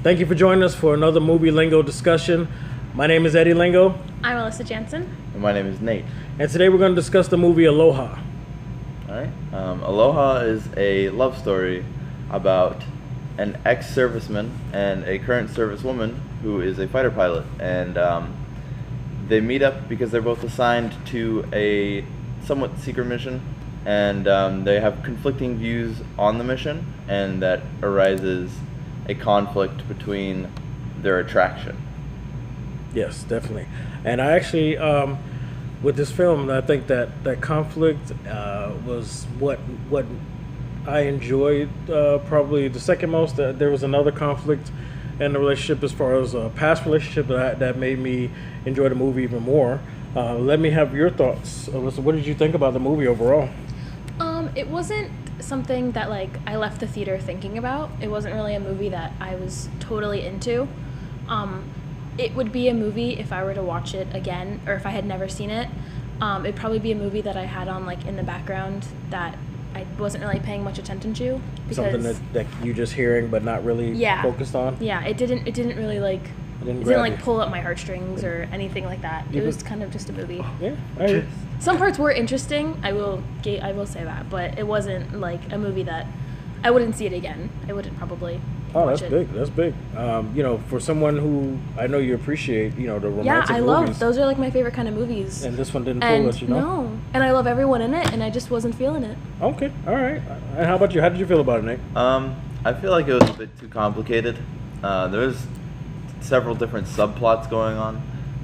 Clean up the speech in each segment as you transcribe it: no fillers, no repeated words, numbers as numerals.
Thank you for joining us for another movie Lingo discussion. My name is Eddie Lingo. I'm Alyssa Jansen. And my name is Nate. And today we're going to discuss the movie Aloha. Alright. Aloha is a love story about an ex-serviceman and a current servicewoman who is a fighter pilot. And they meet up because they're both assigned to a somewhat secret mission. And they have conflicting views on the mission, and that arises a conflict between their attraction. Yes, definitely. And I actually, with this film, I think that conflict was what I enjoyed probably the second most. There was another conflict in the relationship as far as a past relationship that made me enjoy the movie even more. Let me have your thoughts. Alyssa, what did you think about the movie overall? It wasn't something that I left the theater thinking about. It wasn't really a movie that I was totally into. It would be a movie if I were to watch it again, or if I had never seen it. It'd probably be a movie that I had on in the background that I wasn't really paying much attention to. Something that you just hearing but not really focused on? Yeah, it didn't really it didn't pull up my heartstrings or anything like that. It was kind of just a movie. Yeah. Right. Some parts were interesting. I will say that, but it wasn't a movie that I wouldn't see it again. I wouldn't probably. That's big. That's big. For someone who I know you appreciate, the romantic movies. Yeah, I love those. Are my favorite kind of movies. And this one didn't pull us, No, and I love everyone in it, and I just wasn't feeling it. Okay, all right. And how about you? How did you feel about it, Nick? I feel like it was a bit too complicated. There's several different subplots going on,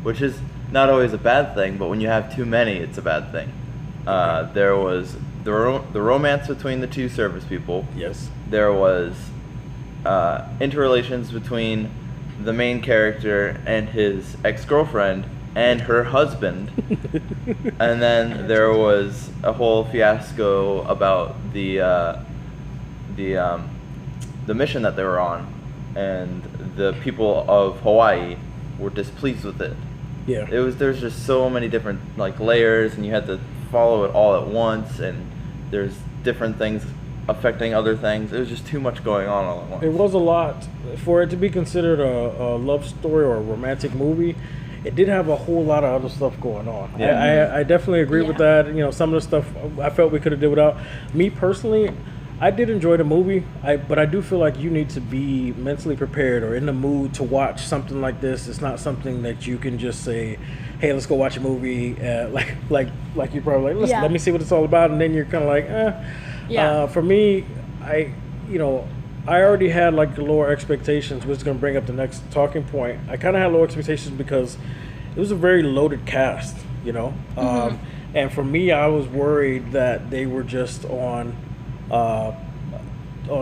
which is not always a bad thing, but when you have too many, it's a bad thing. There was the romance between the two service people. Yes. There was interrelations between the main character and his ex-girlfriend and her husband. And then there was a whole fiasco about the mission that they were on, and the people of Hawaii were displeased with it. Yeah. There's just so many different layers, and you had to follow it all at once, and there's different things affecting other things. It was just too much going on all at once. It was a lot. For it to be considered a love story or a romantic movie, it did have a whole lot of other stuff going on. Yeah. I definitely agree with that. Some of the stuff I felt we could have did without. Me personally, I did enjoy the movie, but I do feel like you need to be mentally prepared or in the mood to watch something like this. It's not something that you can just say, hey, let's go watch a movie, like you're probably listen, let me see what it's all about, and then you're kind of like, eh. Yeah. For me, I already had lower expectations, which is going to bring up the next talking point. I kind of had lower expectations because it was a very loaded cast, and for me, I was worried that they were just on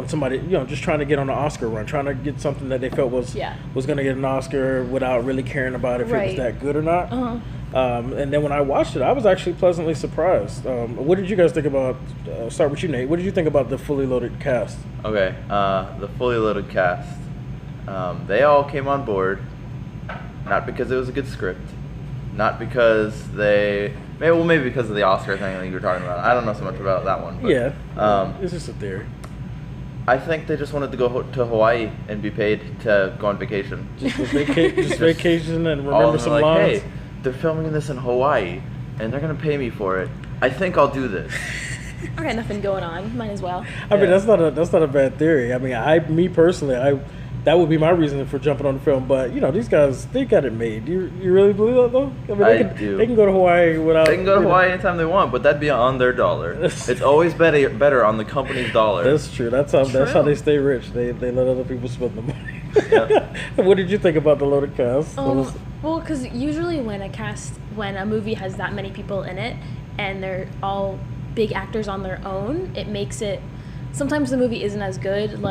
somebody, just trying to get on an Oscar run, trying to get something that they felt was going to get an Oscar without really caring about if it was that good or not. Uh-huh. And then when I watched it, I was actually pleasantly surprised. What did you guys think about, start with you, Nate, what did you think about the fully loaded cast? Okay, the fully loaded cast, they all came on board, not because it was a good script, not because maybe because of the Oscar thing that you were talking about. I don't know so much about that one. But, it's just a theory. I think they just wanted to go to Hawaii and be paid to go on vacation. Just vacation and remember some lines. Hey, they're filming this in Hawaii, and they're going to pay me for it. I think I'll do this. I got nothing going on. Might as well. I mean, that's not a bad theory. I mean, me personally, that would be my reason for jumping on the film. But these guys, they got it made. You really believe that though? I mean, they can go to Hawaai without. They can go to Hawaii anytime they want, but that'd be on their dollar. It's always better on the company's dollar. That's true. That's how they stay rich. They let other people spend the money. Yep. What did you think about the loaded cast? Well, because usually when a movie has that many people in it and they're all big actors on their own, it makes it. Sometimes the movie isn't as good,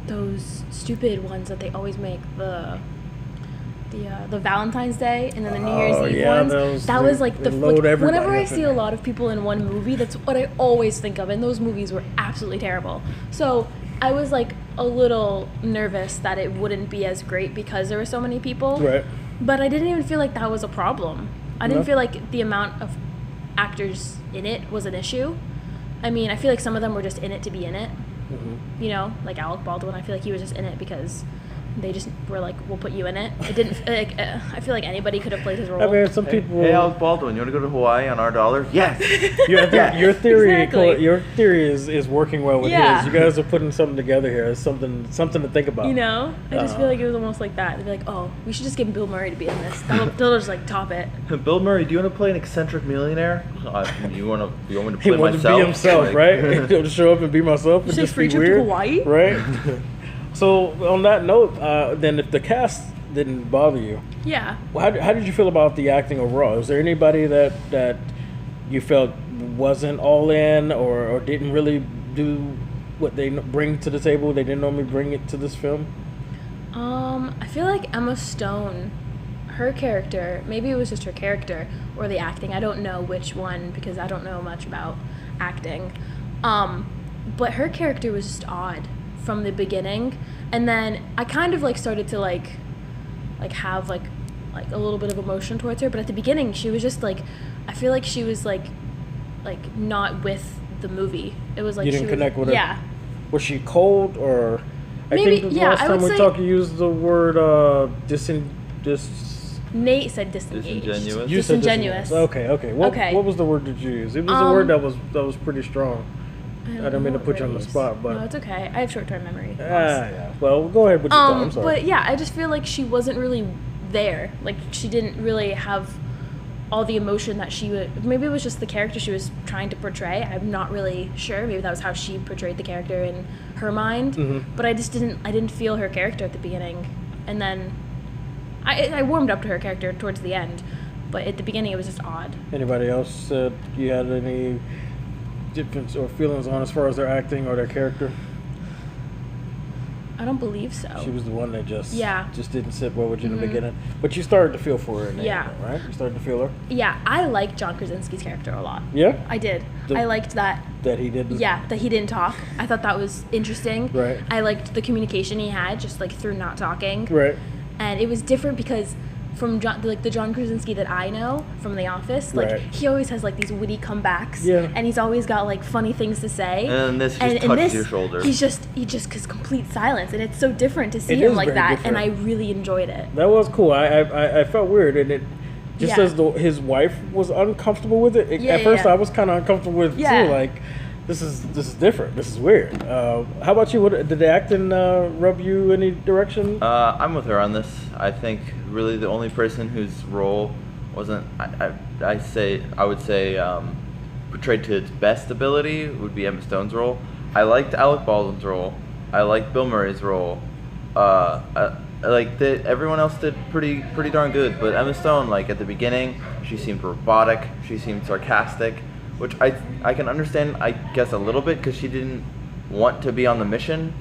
those stupid ones that they always make, the Valentine's Day and then the New Year's Eve ones. That was whenever I see a lot of people in one movie, that's what I always think of, and those movies were absolutely terrible. So I was a little nervous that it wouldn't be as great because there were so many people. Right. But I didn't even feel like that was a problem. I didn't feel like the amount of actors in it was an issue. I mean, I feel like some of them were just in it to be in it. Mm-hmm. Like Alec Baldwin, I feel like he was just in it because they just were like, we'll put you in it. It didn't, like, I feel like anybody could have played his role. I mean, some people. Hey, Alec Baldwin, you want to go to Hawaii on our dollar? Yes. Your theory, Exactly. your theory is working well with Yeah. his. You guys are putting something together here. It's something to think about. You know, I just feel like it was almost like that. They'd be like, oh, we should just get Bill Murray to be in this. They'll just like top it. Bill Murray, do you want to play an eccentric millionaire? You want me to He play wanted myself? to be himself, Like- right? To show up and be myself and Say just free be trip to weird, Hawaii? right? So on that note, then if the cast didn't bother you, Yeah. how did you feel about the acting overall? Was there anybody that you felt wasn't all in or didn't really do what they bring to the table? They didn't normally bring it to this film. I feel like Emma Stone, her character, maybe it was just her character or the acting. I don't know which one because I don't know much about acting. But her character was just odd from the beginning, and then I kind of like started to like have like a little bit of emotion towards her. But at the beginning, she was just like, I feel like she was like not with the movie. It was like You didn't connect with her? Yeah. Was she cold or? Maybe- I think the yeah, last I time would we say- talked, you used the word Nate said disengaged. Disingenuous? You said Disingenuous. Okay. Okay. What was the word that you used? It was a word that was pretty strong. I didn't mean to put you on the spot, but no, it's okay. I have short-term memory. yeah. Well, go ahead with your thought. I'm sorry. But yeah, I just feel like she wasn't really there. Like she didn't really have all the emotion that she would. Maybe it was just the character she was trying to portray. I'm not really sure. Maybe that was how she portrayed the character in her mind. Mm-hmm. But I just didn't. I didn't feel her character at the beginning, and then I warmed up to her character towards the end. But at the beginning, it was just odd. Anybody else you had any difference or feelings on as far as their acting or their character? I don't believe so. She was the one that just didn't sit well with you in the beginning. But you started to feel for her in the Yeah. end, right? You started to feel her? Yeah, I liked John Krasinski's character a lot. Yeah? I did. The- I liked that. That he didn't? Yeah, that he didn't talk. I thought that was interesting. Right. I liked the communication he had, just like through not talking. Right. And it was different because from the John Krasinski that I know from The Office, like Right. he always has like these witty comebacks. Yeah. And he's always got like funny things to say. And this just in touches your shoulder. He just cause complete silence, and it's so different to see It him is like very that. different. And I really enjoyed it. That was cool. I felt weird, and it just Yeah. as though his wife was uncomfortable with it. Yeah, At first, yeah. I was kind of uncomfortable with it Yeah. too. Like, this is different. This is weird. How about you? Did the acting rub you any direction? I'm with her on this. I think really the only person whose role wasn't, I would say, portrayed to its best ability would be Emma Stone's role. I liked Alec Baldwin's role. I liked Bill Murray's role. Everyone else did pretty darn good. But Emma Stone, like at the beginning, she seemed robotic. She seemed sarcastic, which I can understand, I guess, a little bit because she didn't want to be on the mission.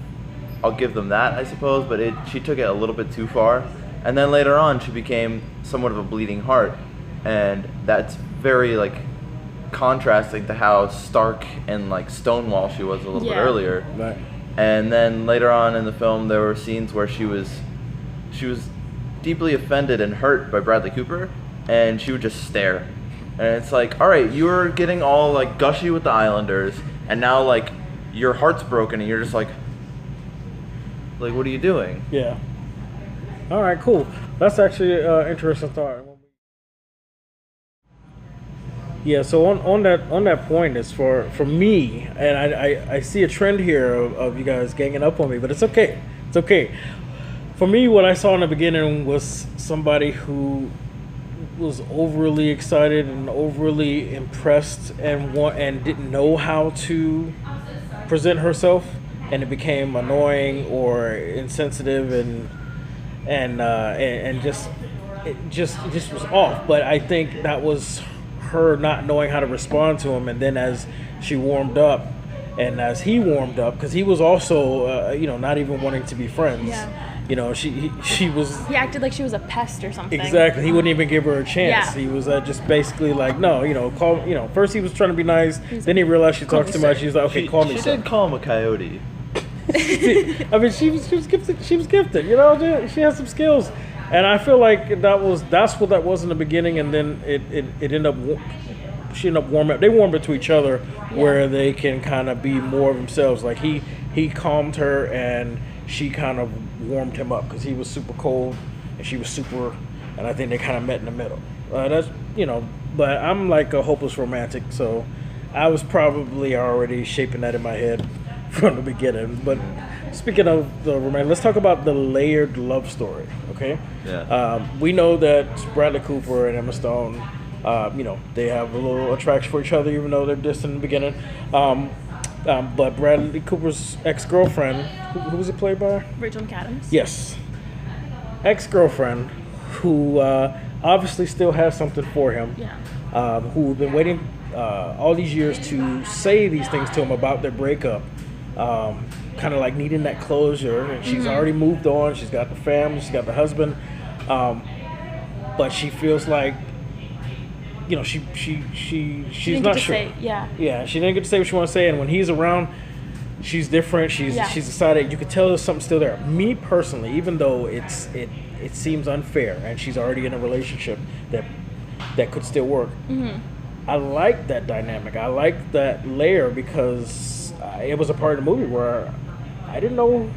I'll give them that, I suppose, but she took it a little bit too far. And then later on, she became somewhat of a bleeding heart, and that's very like contrasting to how stark and like Stonewall she was a little bit Yeah. earlier. Right. And then later on in the film, there were scenes where she was deeply offended and hurt by Bradley Cooper, and she would just stare. And it's like, all right, you were getting all like gushy with the Islanders, and now like your heart's broken, and you're just like, what are you doing? Yeah. All right. Cool. That's actually an interesting thought. Yeah. So on that point, is for me, and I see a trend here of you guys ganging up on me, but it's okay. It's okay. For me, what I saw in the beginning was somebody who was overly excited and overly impressed and didn't know how to present herself, and it became annoying or insensitive and just it just was off. But I think that was her not knowing how to respond to him, and then as she warmed up and as he warmed up, because he was also not even wanting to be friends. Yeah. She was. He acted like she was a pest or something. Exactly. He wouldn't even give her a chance. Yeah. He was just basically like, no, call. First he was trying to be nice. Then he realized she talks too much. He was like, okay, call me. She did call him a coyote. I mean, she was gifted. She was gifted. She has some skills, and I feel like that's what that was in the beginning, and then it ended up. She ended up warming up. They warmed up to each other, where they can kind of be more of themselves. Like he calmed her, and she kind of warmed him up because he was super cold and she was super, and I think they kind of met in the middle. That's, but I'm like a hopeless romantic, so I was probably already shaping that in my head from the beginning. But speaking of the romantic, let's talk about the layered love story, okay? Yeah. We know that Bradley Cooper and Emma Stone, they have a little attraction for each other, even though they're distant in the beginning. But Bradley Cooper's ex-girlfriend, who was it played by? Rachel McAdams. Yes. Ex-girlfriend, who obviously still has something for him. Yeah. Who've been waiting all these years to say these things to him about their breakup. Kind of like needing that closure. And she's already moved on. She's got the family. She's got the husband. But she feels like, she's not sure. Yeah, she didn't get to say what she wants to say, and when he's around, she's different. She's decided. You could tell there's something still there. Me personally, even though it seems unfair, and she's already in a relationship that could still work. I like that dynamic. I like that layer because it was a part of the movie where I didn't know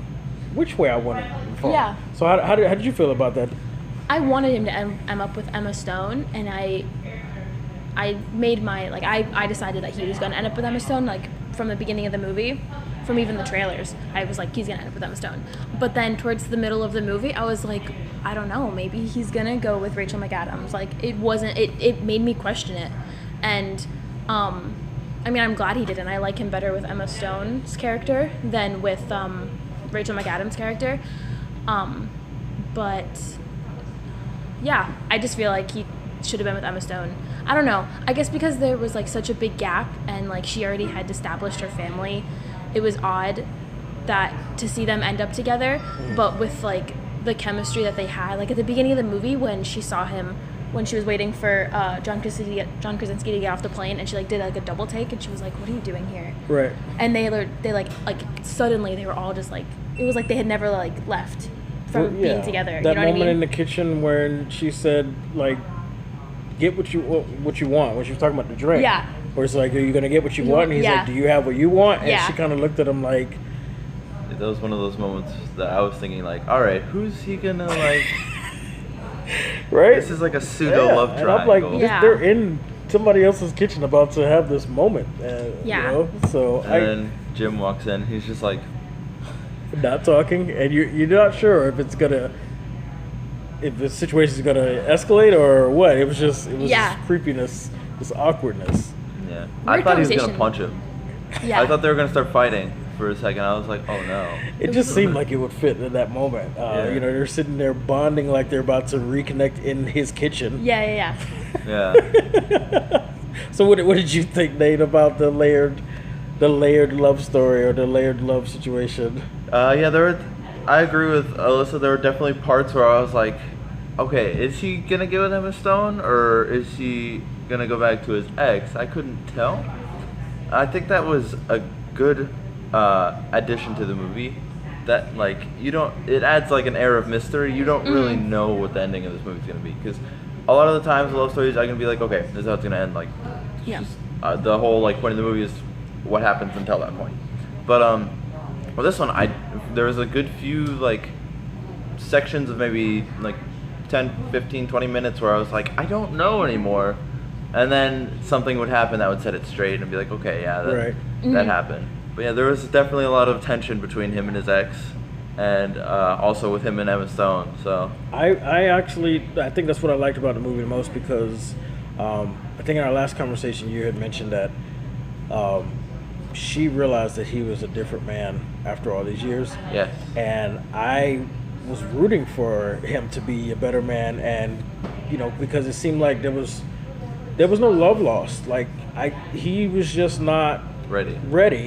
which way I wanted to fall. Yeah. So how did you feel about that? I wanted him to end up with Emma Stone, and I made I decided that he was going to end up with Emma Stone, like, from the beginning of the movie, from even the trailers. I was like, he's going to end up with Emma Stone. But then towards the middle of the movie, I was like, I don't know, maybe he's going to go with Rachel McAdams. Like, it made me question it. And, I'm glad he didn't. I like him better with Emma Stone's character than with Rachel McAdams' character. But, yeah, I just feel like he should have been with Emma Stone. I don't know. I guess because there was, like, such a big gap and, like, she already had established her family, it was odd that to see them end up together. But with, like, the chemistry that they had, like, at the beginning of the movie when she saw him, when she was waiting for John Krasinski to get off the plane, and she, like, did, like, a double take, and she was like, what are you doing here? Right. And they suddenly they were all just, like, it was like they had never, like, left from being together. That you know moment what I mean? in the kitchen where she said, like, get what you want, when she was talking about the drink. Yeah. Where it's like, are you going to get what you want? And he's like, do you have what you want? And she kind of looked at him like... That was one of those moments that I was thinking, like, all right, who's he going to, like... Right? This is like a pseudo love triangle. And I'm like, they're in somebody else's kitchen about to have this moment. So then Jim walks in. He's just like... not talking. And you're not sure if it's going to... if the situation is going to escalate or what. It was just creepiness, this awkwardness. Yeah. Weird I thought he was going to conversation. punch him. Yeah. I thought they were going to start fighting for a second. I was like, oh no. It just seemed like it would fit in that moment. They're sitting there bonding like they're about to reconnect in his kitchen. Yeah. So what did you think, Nate, about the layered love story or the layered love situation? I agree with Alyssa. There were definitely parts where I was like, okay, is he going to get with Emma Stone or is he going to go back to his ex? I couldn't tell. I think that was a good addition to the movie. That, like, it adds like an air of mystery. You don't really know what the ending of this movie is going to be, because a lot of the times love stories I can be like, okay, this is how it's going to end. Like, the whole, like, point of the movie is what happens until that point. But well, this one, there was a good few, like, sections of maybe like 10, 15, 20 minutes where I was like, I don't know anymore. And then something would happen that would set it straight and be like, okay, yeah, that happened. But yeah, there was definitely a lot of tension between him and his ex, and also with him and Emma Stone. So I think that's what I liked about the movie the most, because I think in our last conversation you had mentioned that she realized that he was a different man after all these years. Yeah. And I was rooting for him to be a better man, and because it seemed like there was no love lost. Like, he was just not ready,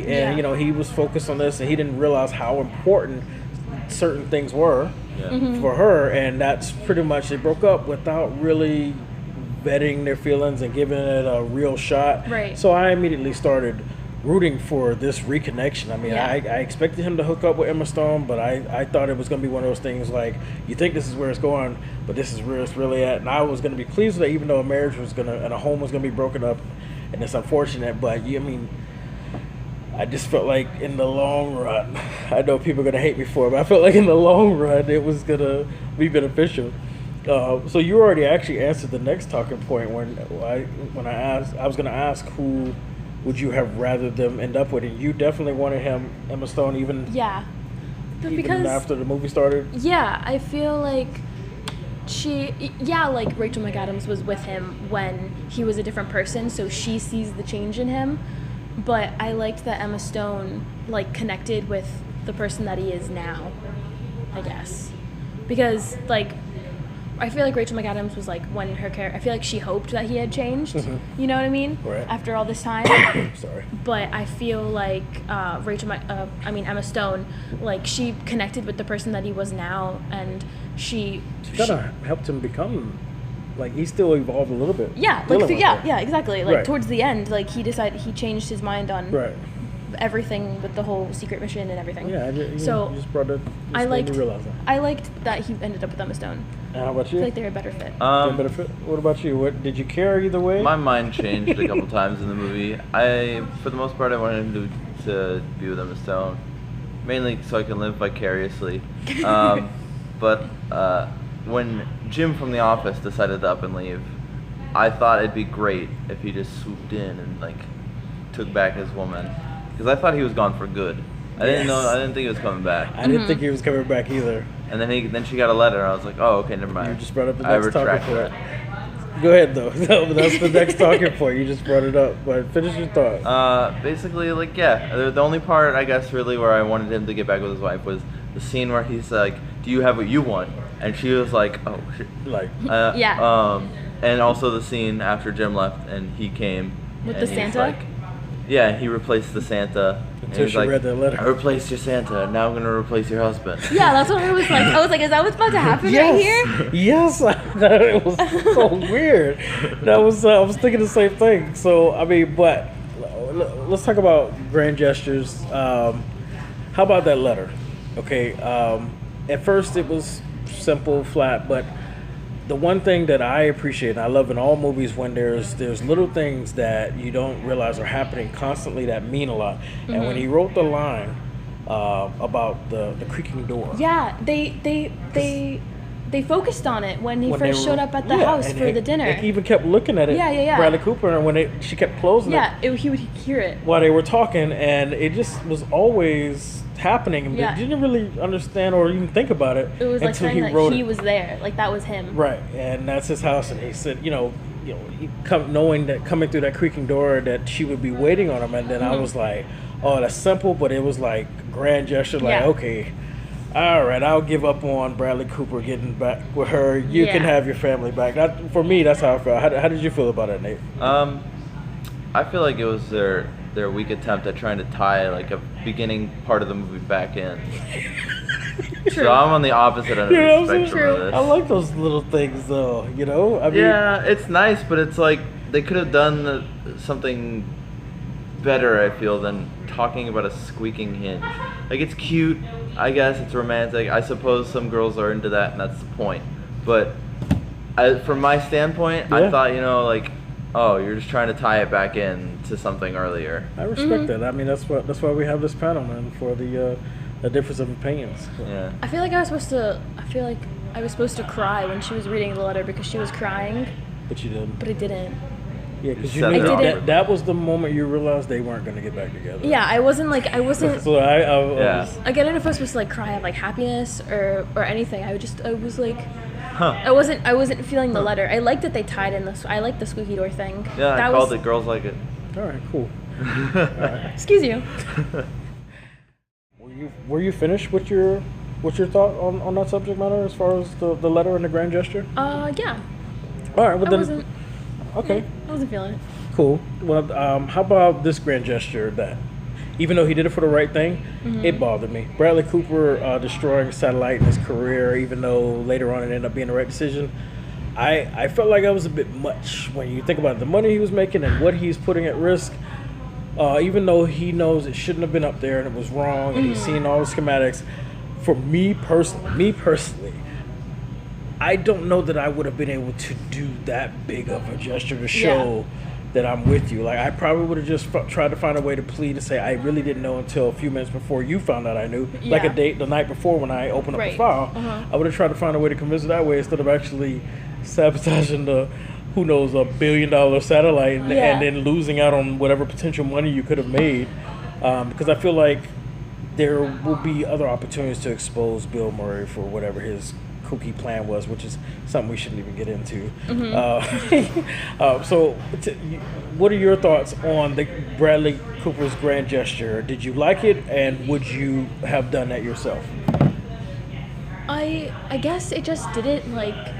and he was focused on this, and he didn't realize how important certain things were for her, and that's pretty much, they broke up without really vetting their feelings and giving it a real shot. Right. So I immediately started rooting for this reconnection. I mean, I expected him to hook up with Emma Stone, but I thought it was going to be one of those things like, you think this is where it's going, but this is where it's really at. And I was going to be pleased with it, even though a marriage was going to, and a home was going to be broken up, and it's unfortunate. But I just felt like in the long run, I know people are gonna hate me for it, but I felt like in the long run it was gonna be beneficial. So you already actually answered the next talking point when I was gonna ask who would you have rather them end up with, and you definitely wanted Emma Stone even because after the movie started. Yeah, I feel like like Rachel McAdams was with him when he was a different person, so she sees the change in him. But I liked that Emma Stone like connected with the person that he is now, I guess, because like I feel like Rachel McAdams was like when her character. I feel like she hoped that he had changed. Mm-hmm. You know what I mean? Right. After all this time. Sorry. But I feel like Emma Stone, like she connected with the person that he was now, and she kind of helped him become. Like he still evolved a little bit. Yeah, exactly. Like towards the end, like he changed his mind on everything with the whole secret mission and everything. Yeah, you just brought it. I liked that he ended up with Emma Stone. And how about you? I feel like they're a better fit. What about you? What did you care either way? My mind changed a couple times in the movie. For the most part, I wanted him to be with Emma Stone, mainly so I can live vicariously. But when Jim from The Office decided to up and leave, I thought it'd be great if he just swooped in and like took back his woman, because I thought he was gone for good. I didn't think he was coming back. I didn't think he was coming back either. And then she got a letter, and I was like, oh, okay, never mind. You just brought up the next talking point. That. Go ahead though. That's the next talking point. You just brought it up, but finish your thought. Basically, like the only part I guess really where I wanted him to get back with his wife was the scene where he's like, "Do you have what you want?" And she was like, "Oh shit." Like and also the scene after Jim left and he came with and the Santa. He replaced the Santa. Until she read that letter. I replaced your Santa. Now I'm gonna replace your husband. Yeah, that's what I was like. I was like, is that what's about to happen right here? Yes, I thought it was so weird. I was thinking the same thing. So I mean, but let's talk about grand gestures. How about that letter? Okay. At first it was simple, flat, but the one thing that I appreciate and I love in all movies when there's little things that you don't realize are happening constantly that mean a lot. Mm-hmm. And when he wrote the line about the creaking door, they focused on it when he first showed up at the house for the dinner. He even kept looking at it. Yeah. Bradley Cooper, and when she kept closing it, he would hear it while they were talking, and it just was always happening, and they didn't really understand or even think about it. It was like saying that he was there, like that was him. Right, and that's his house, and he said, knowing that coming through that creaking door that she would be waiting on him, and then I was like, oh, that's simple, but it was like grand gesture, like okay, all right, I'll give up on Bradley Cooper getting back with her. You can have your family back. For me, that's how I felt. How did you feel about it, Nate? I feel like it was their weak attempt at trying to tie like a beginning part of the movie back in. So I'm on the opposite end of the spectrum of this. I like those little things though, I mean, it's nice, but it's like they could have done something better, I feel, than talking about a squeaking hinge. Like, it's cute, I guess, it's romantic. I suppose some girls are into that, and that's the point. But from my standpoint, I thought, oh, you're just trying to tie it back in to something earlier. I respect that. I mean, that's why we have this panel, man, for the difference of opinions. Yeah. I feel like I was supposed to cry when she was reading the letter because she was crying. But you didn't. But I didn't. Yeah, because you knew that was the moment you realized they weren't going to get back together. Yeah, I wasn't. So I was. I don't know if I was supposed to like cry of like happiness or anything. I was like. Huh. I wasn't feeling the letter. I liked that they tied in this. I liked the squeaky door thing. Yeah, I called it Girls Like It. All right, cool. All right. Excuse you. Were you finished with your thought on that subject matter as far as the letter and the grand gesture? Yeah. All right, well I wasn't. Okay. I wasn't feeling it. Cool. Well, how about this grand gesture that, even though he did it for the right thing, it bothered me. Bradley Cooper destroying a satellite in his career, even though later on it ended up being the right decision. I felt like that was a bit much when you think about the money he was making and what he's putting at risk. Even though he knows it shouldn't have been up there and it was wrong, and he's seen all the schematics. For me personally, I don't know that I would have been able to do that big of a gesture to show then I'm with you. Like, I probably would have just tried to find a way to plead to say I really didn't know until a few minutes before you found out I knew. Like the night before when I opened up the file. I would have tried to find a way to convince her that way instead of actually sabotaging the, who knows, $1 billion satellite and then losing out on whatever potential money you could have made. Because I feel like there will be other opportunities to expose Bill Murray for whatever his kooky plan was, which is something we shouldn't even get into. So what are your thoughts on the Bradley Cooper's grand gesture? Did you like it, and would you have done that yourself? I guess it just didn't I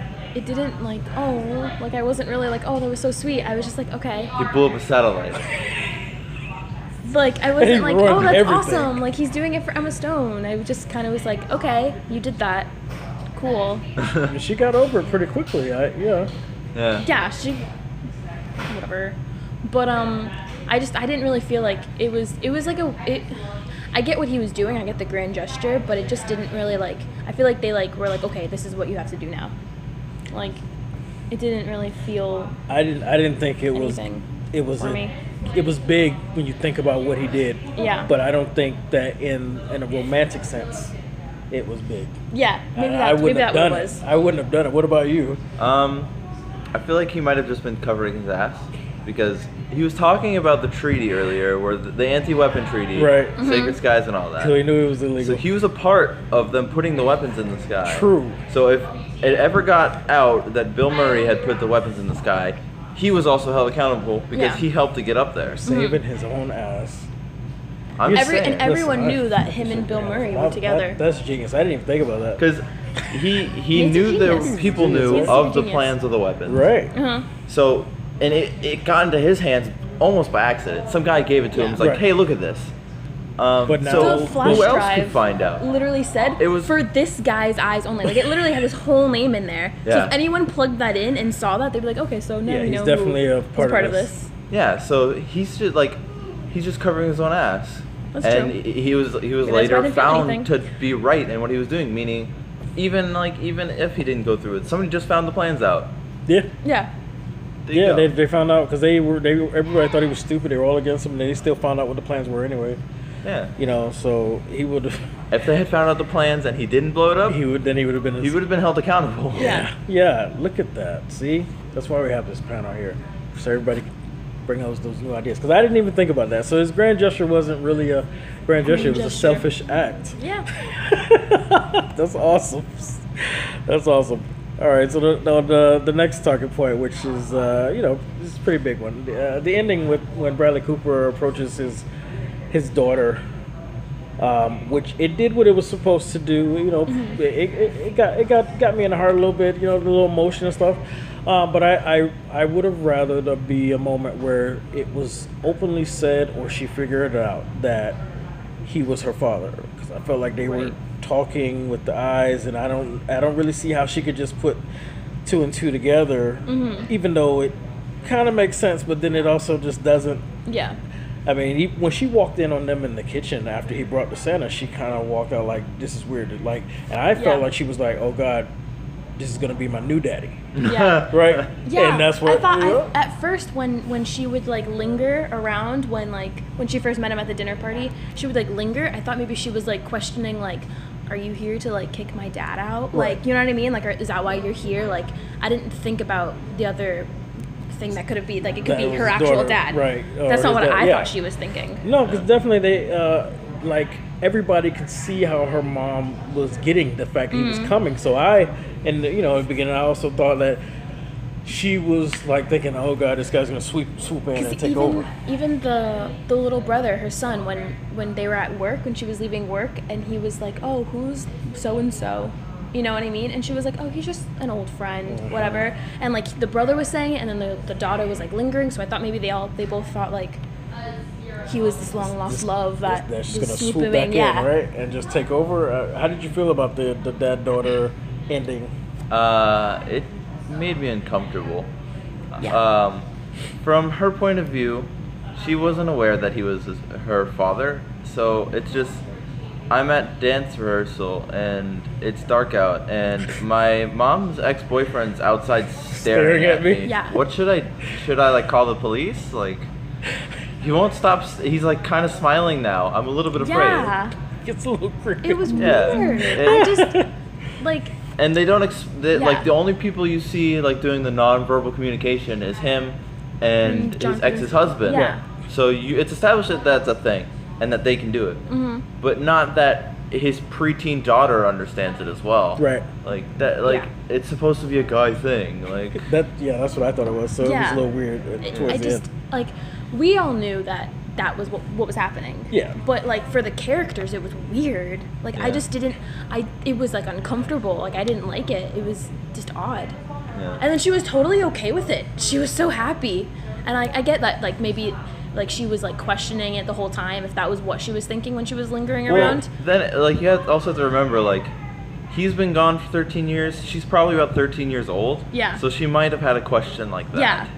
wasn't really like, oh, that was so sweet. I was just like, okay. You blew up a satellite. Like, I wasn't like, oh, that's everything. awesome. Like, he's doing it for Emma Stone. I just kind of was like, okay, you did that. Cool. She got over it pretty quickly. Yeah, she, whatever. But I didn't really feel like it was like I get what he was doing. I get the grand gesture, but it just didn't really like. I feel like they were like, okay, this is what you have to do now. Like, it didn't really feel. I didn't think it anything was. For me. It was big when you think about what he did. Yeah. But I don't think that in a romantic sense, it was big. Yeah, maybe I wouldn't have done was. it. I wouldn't have done it. What about you? I feel like he might have just been covering his ass because he was talking about the treaty earlier, where the anti-weapon treaty, right? Sacred Skies and all that. So he knew it was illegal. So he was a part of them putting the weapons in the sky. True. So if it ever got out that Bill Murray had put the weapons in the sky, he was also held accountable because he helped to get up there. Saving his own ass. Everyone knew that him and Bill Murray were together. That's genius. I didn't even think about that. Because he knew that people knew of the plans of the weapons. Right. So, and it got into his hands almost by accident. Some guy gave it to him. It's like, hey, look at this. But now, so the flash who else drive could find out? Literally said it was for this guy's eyes only. Like, it literally had his whole name in there. Yeah. So if anyone plugged that in and saw that, they'd be like, okay, so now we know he's definitely a part of this. Yeah. So he's just covering his own ass. That's and true. he was later found to be right in what he was doing. Meaning, even if he didn't go through it, somebody just found the plans out. Yeah. Yeah. They found out because everybody thought he was stupid. They were all against him, and they still found out what the plans were anyway. Yeah. So he would have. If they had found out the plans and he didn't blow it up, he would have been. He would have been held accountable. Yeah. Yeah. Look at that. See, that's why we have this panel here, so everybody can bring those new ideas. Because I didn't even think about that. So his grand gesture wasn't really a grand gesture. It was a selfish act. Yeah. That's awesome. That's awesome. All right, so the next talking point, which is this is a pretty big one. The ending with when Bradley Cooper approaches his daughter, which it did what it was supposed to do. It got me in the heart a little bit. The little emotion and stuff. But I would have rather there be a moment where it was openly said, or she figured it out that he was her father, because I felt like they were talking with the eyes, and I don't really see how she could just put two and two together, even though it kind of makes sense, but then it also just doesn't. Yeah. I mean, when she walked in on them in the kitchen after he brought the Santa, she kind of walked out like, this is weird. Like, and I felt like she was like, oh God, this is gonna be my new daddy. Yeah. Right. Yeah. And that's what I thought. At first, when she would like linger around, when she first met him at the dinner party, she would like linger. I thought maybe she was like questioning, like, are you here to like kick my dad out? Right. Like, you know what I mean? Like, is that why you're here? Like, I didn't think about the other thing that could have been, like, it could be her actual daughter, dad. right? That's not what I thought she was thinking. No, because definitely they like everybody could see how her mom was getting the fact that he was coming. So in the beginning, I also thought that she was like thinking, oh God, this guy's gonna swoop in and take over. Even the little brother, her son, when they were at work, when she was leaving work, and he was like, oh, who's so and so? You know what I mean? And she was like, oh, he's just an old friend, whatever. And like the brother was saying it, and then the daughter was like lingering. So I thought maybe they both thought like he was this long lost love that's just gonna swoop back in, right, and just take over. How did you feel about the dad-daughter ending? It made me uncomfortable. Yeah. From her point of view, she wasn't aware that he was her father. So it's just, I'm at dance rehearsal and it's dark out and my mom's ex-boyfriend's outside staring at me. Yeah. What should I like call the police? Like, he won't stop. He's like kind of smiling now. I'm a little bit afraid. Yeah. It's a little creepy. It was Yeah. weird. I just, like... And they don't, Yeah. like, the only people you see, like, doing the nonverbal communication is him and his ex's husband. Yeah. So it's established that that's a thing and that they can do it. Mm-hmm. But not that his preteen daughter understands it as well. Right. Like, that, like, it's supposed to be a guy thing. Like, that's what I thought it was. So it was a little weird towards the end. Like, we all knew that was what was happening. Yeah. But, like, for the characters, it was weird. Like, I Yeah. just didn't, it was, like, uncomfortable. Like, I didn't like it. It was just odd. yeah. And then she was totally okay with it. She was so happy. And I get that, like, maybe, like, she was, like, questioning it the whole time, if that was what she was thinking when she was lingering around. Then, like, you also have to remember, like, he's been gone for 13 years. She's probably about 13 years old. Yeah. So she might have had a question like that.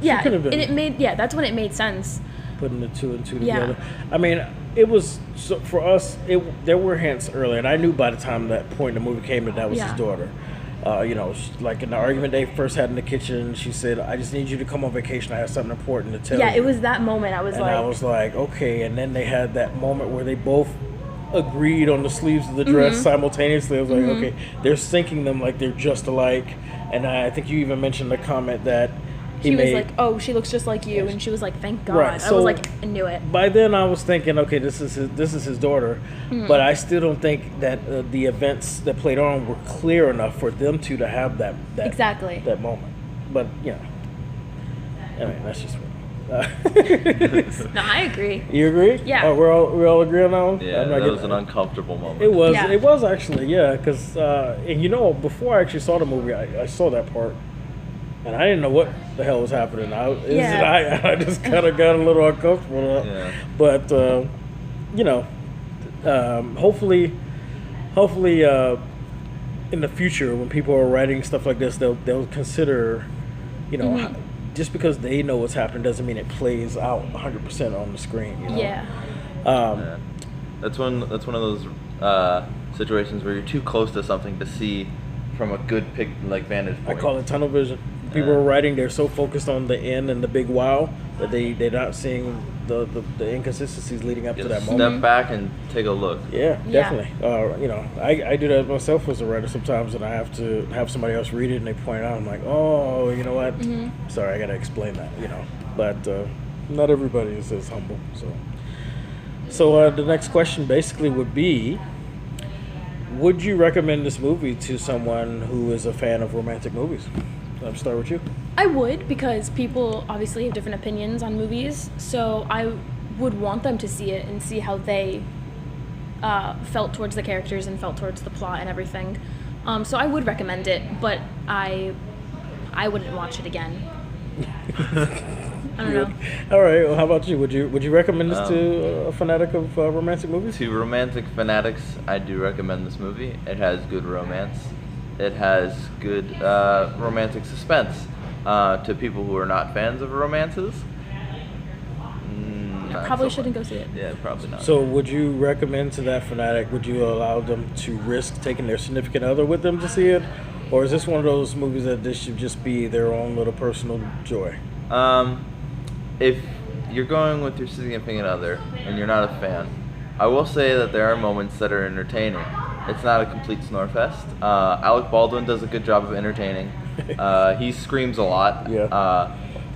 Yeah. could have been. And it made, that's when it made sense. Putting the two and two Yeah. together. I mean, it was so for us. There were hints earlier, and I knew by the time that point in the movie came that was his daughter. Like in the argument they first had in the kitchen, she said, "I just need you to come on vacation. I have something important to tell you." Yeah, it was that moment. I was and like, I was like, okay. And then they had that moment where they both agreed on the sleeves of the dress simultaneously. I was like, okay, they're syncing them like they're just alike. And I think you even mentioned the comment that he was like, "Oh, she looks just like you," and she was like, "Thank God." Right, I so was like, I knew it. By then, I was thinking, okay, this is his daughter, but I still don't think that the events that played on were clear enough for them two to have that Exactly. that moment. But you know, I mean, that's just me. No, I agree. You agree? Yeah. Oh, we all agree on that one. Yeah, I'm not that was getting- an uncomfortable moment. It was. Yeah. It was actually. Yeah, because and you know, before I actually saw the movie, I saw that part. And I didn't know what the hell was happening. I just kind of got a little uncomfortable. Yeah. But, you know, hopefully, in the future, when people are writing stuff like this, they'll consider, you know, just because they know what's happening doesn't mean it plays out 100% on the screen. You know? Yeah. Yeah. That's one of those situations where you're too close to something to see from a good vantage I point. call it tunnel vision. People are writing; they're so focused on the end and the big wow that they're not seeing the inconsistencies leading up to that Step moment. back and take a look. Yeah, Yeah. definitely. You know, I do that myself as a writer sometimes, and I have to have somebody else read it, and they point out, I'm like, oh, you know what? Sorry, I got to explain that. You know, but not everybody is as humble. So the next question basically would be: would you recommend this movie to someone who is a fan of romantic movies? I'll start with you. I would, because people obviously have different opinions on movies, so I would want them to see it and see how they felt towards the characters and felt towards the plot and everything. So I would recommend it, but I wouldn't watch it again. I don't know. All right. Well, how about you? Would you recommend this to a fanatic of romantic movies? To romantic fanatics, I do recommend this movie. It has good romance. It has good romantic suspense. To people who are not fans of romances, not Probably so shouldn't much. go see it. Yeah, probably not. So, would you recommend to that fanatic? Would you allow them to risk taking their significant other with them to see it, or is this one of those movies that this should just be their own little personal joy? If you're going with your significant other and you're not a fan, I will say that there are moments that are entertaining. It's not a complete snore fest. Alec Baldwin does a good job of entertaining. He screams a lot. Yeah.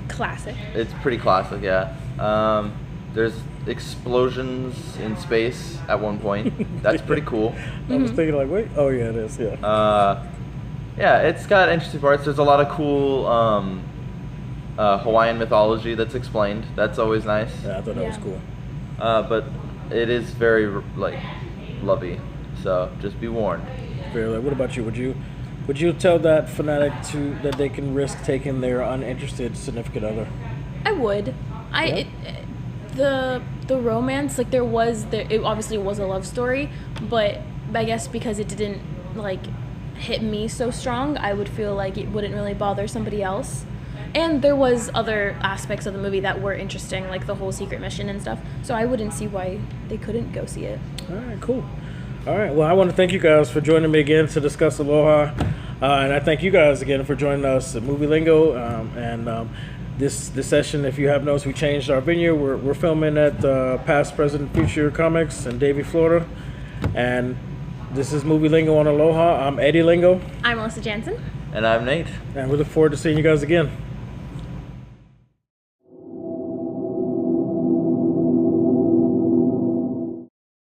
Classic. It's pretty classic, yeah. There's explosions in space at one point. That's pretty cool. I was thinking like, wait, oh yeah, it is, yeah. Yeah, it's got interesting parts. There's a lot of cool Hawaiian mythology that's explained. That's always nice. Yeah, I thought that was Yeah. cool. But it is very lovey. So just be warned. Fairly. What about you? Would you tell that fanatic that they can risk taking their uninterested significant other? I would. The romance, like it obviously was a love story, but I guess because it didn't hit me so strong, I would feel like it wouldn't really bother somebody else. And there was other aspects of the movie that were interesting, like the whole secret mission and stuff. So I wouldn't see why they couldn't go see it. All right, cool. All right, well, I want to thank you guys for joining me again to discuss Aloha. And I thank you guys again for joining us at Movie Lingo. This session, if you have noticed, we changed our venue. We're filming at Past, Present, Future Comics in Davie, Florida. And this is Movie Lingo on Aloha. I'm Eddie Lingo. I'm Melissa Jansen. And I'm Nate. And we look forward to seeing you guys again.